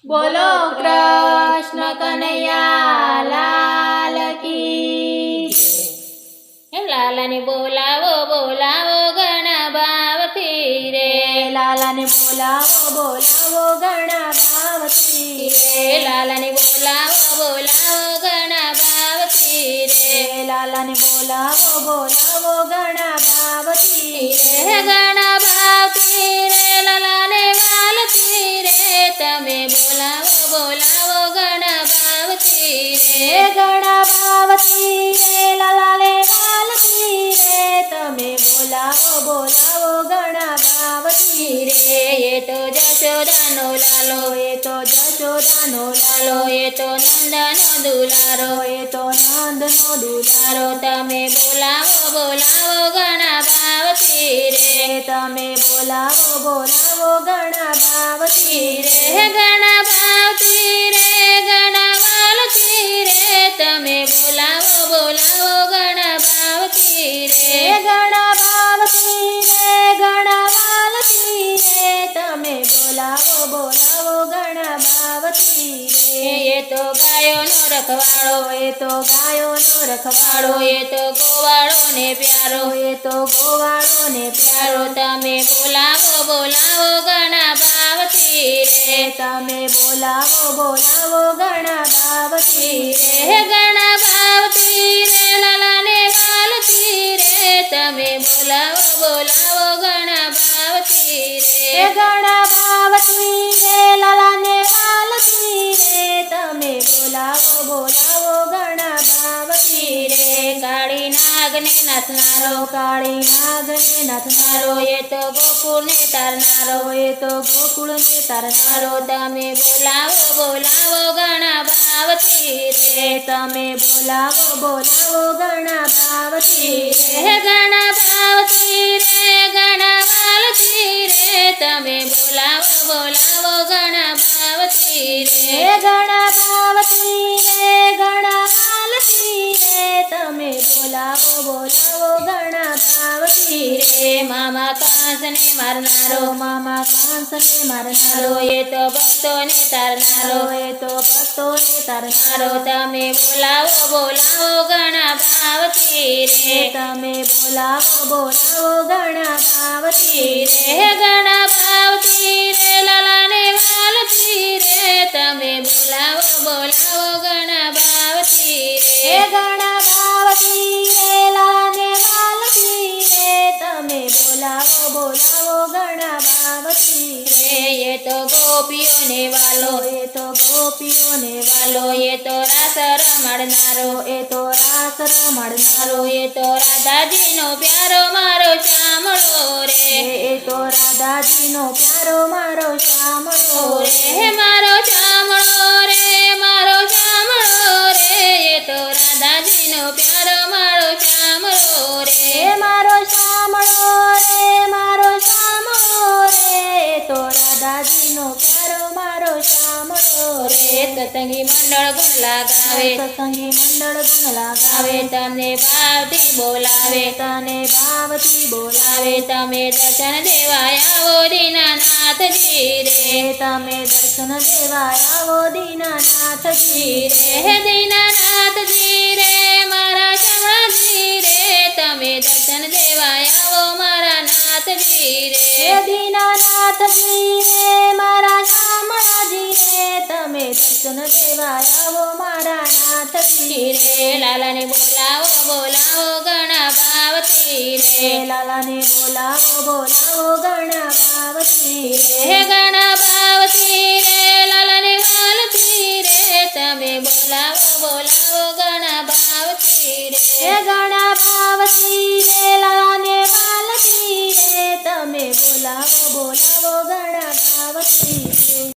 બોલો કૃષ્ણ કનૈયા લાલ કી જય। લાલાને બોલાવો બોલાવો ઘણા ભાવથી રે, લાલાને બોલાવો બોલાવો ઘણા ભાવથી રે, લાલાને બોલાવો બોલાવો ઘણા ભાવથી રે, લાલાને બોલાવો બોલાવો ઘણા ભાવથી રે, ઘણા ભાવથી રે લાલાને વાલથી રે, તમે બોલાવો બોલાવો ઘણા ભાવથી રે, ઘણા ભાવથી રે લાલાને વાલથી રે, તમે બોલાવો બોલાવો ઘણા ભાવથી રે, એ તો જશોદાનો લાલો, એ તો જશોદાનો લાલો એ તો નંદનો દુલારો, એ તો નંદનો દુલારો, તમે બોલાવો બોલાવો ઘણા ભાવથી રે, તમે બોલાવો બોલાવો ઘણા ભાવથી રે, ઘણા ભાવથી રે ઘણા વાલથી રે, તમે બોલાવો બોલાવો ઘણા ભાવથી રે, ઘણા ભાવથી રે ઘણા વાલથી રે, તમે બોલાવો બોલાવો ઘણા ભાવથી રે, એ તો ગાયોનો રખવાળો, એ તો ગાયોનો રખવાળો, એ તો ગોવાળો ને પ્યારો, એ તો ગોવાળો ને પ્યારો, તમે બોલાવો બોલાવો ઘણા ભાવથી રે, તમે બોલાવો બોલાવો ઘણા ભાવથી રે ઘણા ભાવથી રે લાલાને વાલથી રે, તમે બોલાવો બોલાવો ઘણા ભાવથી રે, ઘણા ભાવથી રે લાલાને વાલથી રે, તમે બોલાવો બોલાવો ઘણા ભાવથી રે, કાળી નાગને નાથનારો, કાળી નાગને નાથનારો, એ તો ગોકુળને તારનારો, એ તો ગોકુળને તારનારો, તમે બોલાવો બોલાવો ઘણા ભાવથી રે, તમે બોલાવો બોલાવો ઘણા ભાવથી રે, ઘણા ભાવથી રે ઘણા વાલથી રે, તમે બોલાવો બોલાવો ઘણા ભાવથી રે, ઘણા ભાવથી રે ઘણા વાલથી રે, તમે બોલાવો બોલાવો ઘણા ભાવથી રે, મામા કાંસને મારનારો, મામા કાંસને મારનારો, એ તો ભક્તોને તારનારો, એ તો ભક્તોને તારનારો, તમે બોલાવો બોલાવો ઘણા ભાવથી રે, તમે બોલાવો બોલાવો ઘણા ભાવથી રે ઘણા ભાવથી રે લાલાને વાલથી રે, તમે બોલાવો બોલાવો ઘણા ભાવથી રે, ઘણા ભાવથી રે લાલાને વાલથી રે, તમે બોલાવો બોલાવો ઘણા ભાવથી રે, એ તો ગોપીઓને વાલો, એ તો ગોપીઓને વાલો, એ તો રાસ રમાડનારો, એ તો રાસ રમાડનારો, એ તો રાધાજીનો પ્યારો મારો શામળો રે, એ તો રાધાજીનો પ્યારો મારો શામળો રે મારો શામળો રે, મારો શામળો રે, એ તો રાધાજીનો પ્યારો મારો શામળો રે, મારો શામળો રે, મારો શામળો રે, એ તો રાધાજીનો પ્યારો મારો શામળો રે, સત્સંગી મંડળ ગુણ લગાવે, સત્સંગી મંડળ ગુણ લગાવે, તમને ભાવથી બોલાવે, તને ભાવથી બોલાવે, તમે દર્શન દેવા આવો દીનાનાથજી રે, તમે દર્શન દેવા આવો દીનાનાથજી હે દીનાનાથજી રે મારા શામળાજી રે, તમે દર્શન દેવા આવો મારા નાથજી રે, દીનાનાથજી રે મારા શામળાજી રે, તમે દર્શન દેવા આવો મારા નાથજી રે, લાલાને બોલાવો બોલાવો ઘણા ભાવથી રે, લાલાને બોલાવો બોલાવો ઘણા ભાવથી રે ઘણા ભાવથી રે લાલાને વાલથી રે, તમે બોલાવો બોલાવો ઘણા ભાવથી રે, ઘણા ભાવથી રે લાલાને વાલથી રે, તમે બોલાવો બોલાવો ઘણા ભાવથી